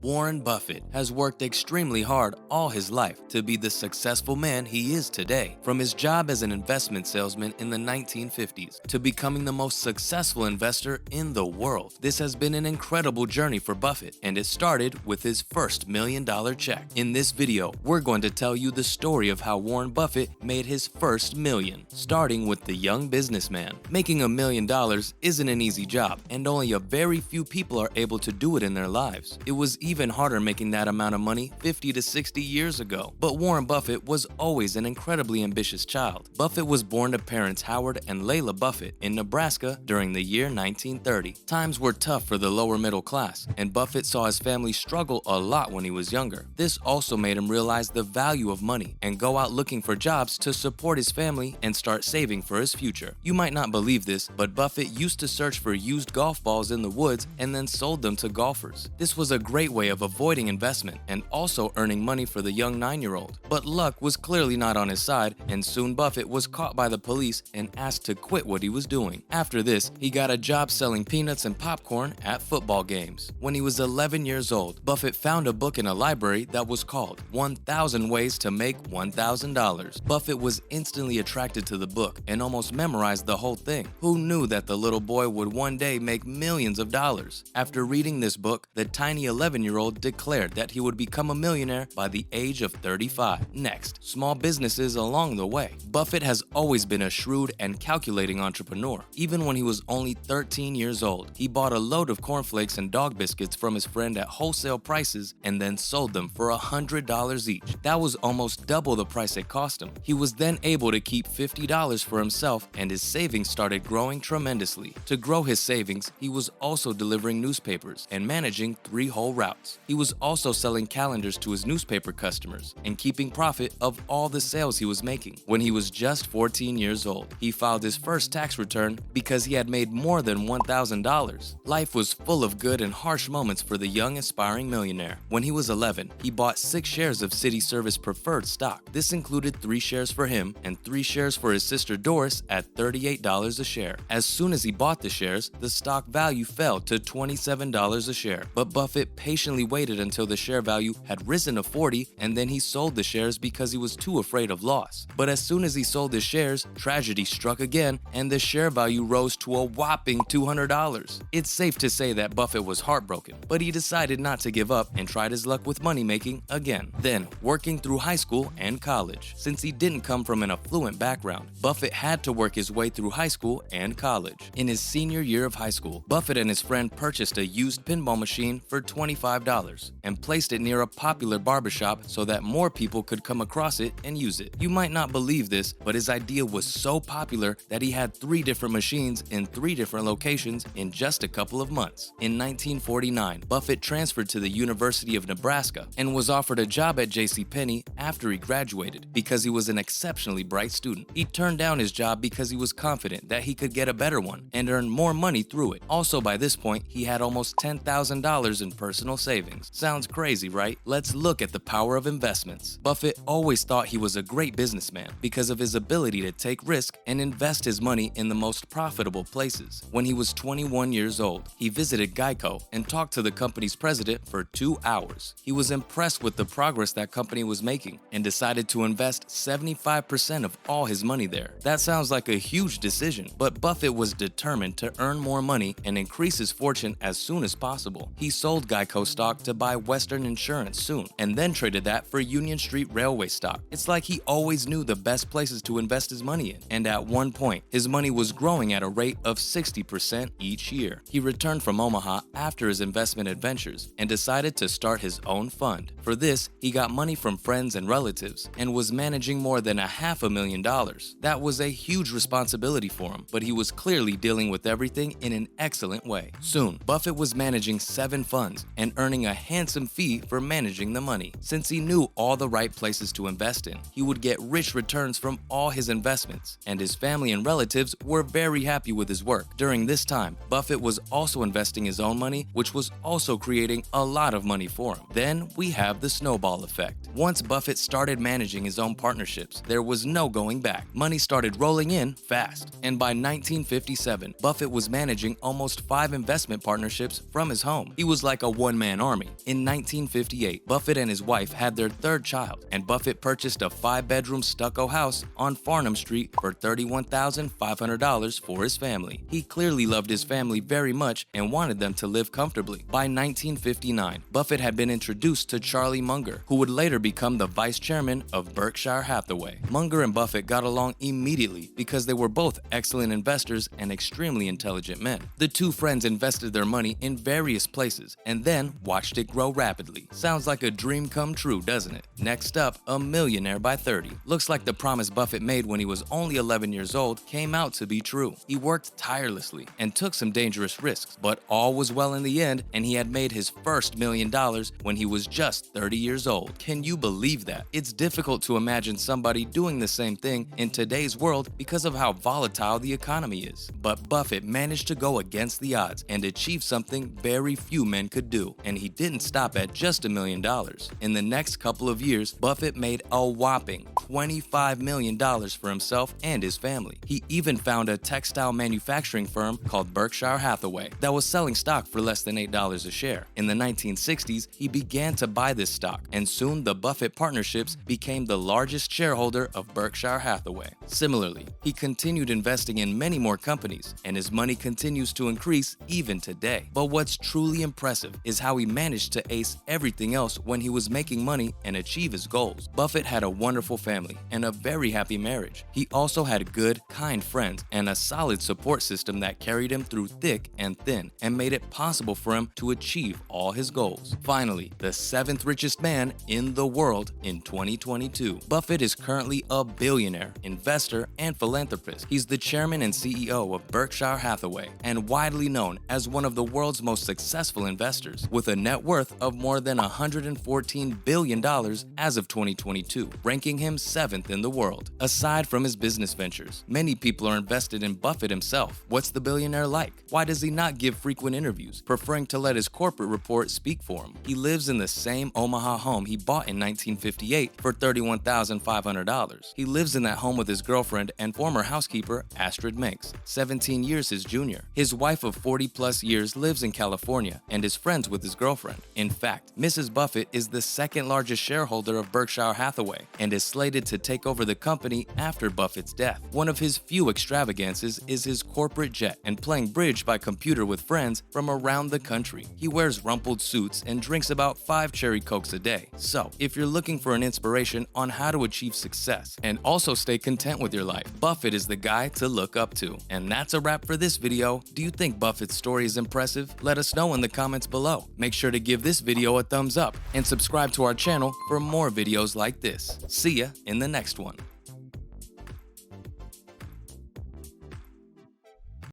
Warren Buffett has worked extremely hard all his life to be the successful man he is today. From his job as an investment salesman in the 1950s to becoming the most successful investor in the world. This has been an incredible journey for Buffett, and it started with his first $1 million check. In this video, we're going to tell you the story of how Warren Buffett made his first million, starting with the young businessman. Making $1 million isn't an easy job, and only a very few people are able to do it in their lives. It was even harder making that amount of money 50 to 60 years ago. But Warren Buffett was always an incredibly ambitious child. Buffett was born to parents Howard and Layla Buffett in Nebraska during the year 1930. Times were tough for the lower middle class, and Buffett saw his family struggle a lot when he was younger. This also made him realize the value of money and go out looking for jobs to support his family and start saving for his future. You might not believe this, but Buffett used to search for used golf balls in the woods and then sold them to golfers. This was a great way of avoiding investment and also earning money for the young 9-year-old. But luck was clearly not on his side, and soon Buffett was caught by the police and asked to quit what he was doing. After this, he got a job selling peanuts and popcorn at football games. When he was 11 years old, Buffett found a book in a library that was called 1,000 Ways to Make $1,000. Buffett was instantly attracted to the book and almost memorized the whole thing. Who knew that the little boy would one day make millions of dollars? After reading this book, the tiny 11-year-old declared that he would become a millionaire by the age of 35. Next, small businesses along the way. Buffett has always been a shrewd and calculating entrepreneur. Even when he was only 13 years old, he bought a load of cornflakes and dog biscuits from his friend at wholesale prices and then sold them for $100 each. That was almost double the price it cost him. He was then able to keep $50 for himself, and his savings started growing tremendously. To grow his savings, he was also delivering newspapers and managing 3 whole routes. He was also selling calendars to his newspaper customers and keeping profit of all the sales he was making. When he was just 14 years old, he filed his first tax return because he had made more than $1,000. Life was full of good and harsh moments for the young aspiring millionaire. When he was 11, he bought 6 shares of City Service preferred stock. This included 3 shares for him and 3 shares for his sister Doris at $38 a share. As soon as he bought the shares, the stock value fell to $27 a share. But Buffett patiently waited until the share value had risen to 40, and then he sold the shares because he was too afraid of loss. But as soon as he sold his shares, tragedy struck again, and the share value rose to a whopping $200. It's safe to say that Buffett was heartbroken, but he decided not to give up and tried his luck with money making again. Then, working through high school and college. Since he didn't come from an affluent background, Buffett had to work his way through high school and college. In his senior year of high school, Buffett and his friend purchased a used pinball machine for $25 and placed it near a popular barbershop so that more people could come across it and use it. You might not believe this, but his idea was so popular that he had 3 different machines in 3 different locations in just a couple of months. In 1949, Buffett transferred to the University of Nebraska and was offered a job at JCPenney after he graduated because he was an exceptionally bright student. He turned down his job because he was confident that he could get a better one and earn more money through it. Also, by this point, he had almost $10,000 in personal savings. Sounds crazy, right? Let's look at the power of investments. Buffett always thought he was a great businessman because of his ability to take risk and invest his money in the most profitable places. When he was 21 years old, he visited Geico and talked to the company's president for 2 hours. He was impressed with the progress that company was making and decided to invest 75% of all his money there. That sounds like a huge decision, but Buffett was determined to earn more money and increase his fortune as soon as possible. He sold Geico stock to buy Western Insurance soon, and then traded that for Union Street Railway stock. It's like he always knew the best places to invest his money in, and at one point, his money was growing at a rate of 60% each year. He returned from Omaha after his investment adventures and decided to start his own fund. For this, he got money from friends and relatives and was managing more than $500,000. That was a huge responsibility for him, but he was clearly dealing with everything in an excellent way. Soon, Buffett was managing 7 funds and earning a handsome fee for managing the money. Since he knew all the right places to invest in, he would get rich returns from all his investments, and his family and relatives were very happy with his work. During this time, Buffett was also investing his own money, which was also creating a lot of money for him. Then we have the snowball effect. Once Buffett started managing his own partnerships, there was no going back. Money started rolling in fast, and by 1957, Buffett was managing almost 5 investment partnerships from his home. He was like a one-man one-man army. In 1958, Buffett and his wife had their third child, and Buffett purchased a 5-bedroom stucco house on Farnham Street for $31,500 for his family. He clearly loved his family very much and wanted them to live comfortably. By 1959, Buffett had been introduced to Charlie Munger, who would later become the vice chairman of Berkshire Hathaway. Munger and Buffett got along immediately because they were both excellent investors and extremely intelligent men. The two friends invested their money in various places and then watched it grow rapidly. Sounds like a dream come true, doesn't it? Next up, a millionaire by 30. Looks like the promise Buffett made when he was only 11 years old came out to be true. He worked tirelessly and took some dangerous risks, but all was well in the end, and he had made his first $1 million when he was just 30 years old. Can you believe that? It's difficult to imagine somebody doing the same thing in today's world because of how volatile the economy is. But Buffett managed to go against the odds and achieve something very few men could do, and he didn't stop at just $1 million. In the next couple of years, Buffett made a whopping $25 million for himself and his family. He even found a textile manufacturing firm called Berkshire Hathaway that was selling stock for less than $8 a share. In the 1960s, he began to buy this stock, and soon the Buffett partnerships became the largest shareholder of Berkshire Hathaway. Similarly, he continued investing in many more companies, and his money continues to increase even today. But what's truly impressive is how he managed to ace everything else when he was making money and achieve his goals. Buffett had a wonderful family and a very happy marriage. He also had good, kind friends and a solid support system that carried him through thick and thin and made it possible for him to achieve all his goals. Finally, the 7th richest man in the world in 2022. Buffett is currently a billionaire, investor, and philanthropist. He's the chairman and CEO of Berkshire Hathaway and widely known as one of the world's most successful investors, with a net worth of more than $114 billion as of 2022, ranking him 7th in the world. Aside from his business ventures, many people are invested in Buffett himself. What's the billionaire like? Why does he not give frequent interviews, preferring to let his corporate report speak for him? He lives in the same Omaha home he bought in 1958 for $31,500. He lives in that home with his girlfriend and former housekeeper Astrid Makes, 17 years his junior. His wife of 40-plus years lives in California and is friends with his girlfriend. In fact, Mrs. Buffett is the second largest shareholder of Berkshire Hathaway and is slated to take over the company after Buffett's death. One of his few extravagances is his corporate jet and playing bridge by computer with friends from around the country. He wears rumpled suits and drinks about 5 cherry cokes a day. So, if you're looking for an inspiration on how to achieve success and also stay content with your life, Buffett is the guy to look up to. And that's a wrap for this video. Do you think Buffett's story is impressive? Let us know in the comments below. Make sure to give this video a thumbs up and subscribe to our channel for more videos like this. See ya in the next one.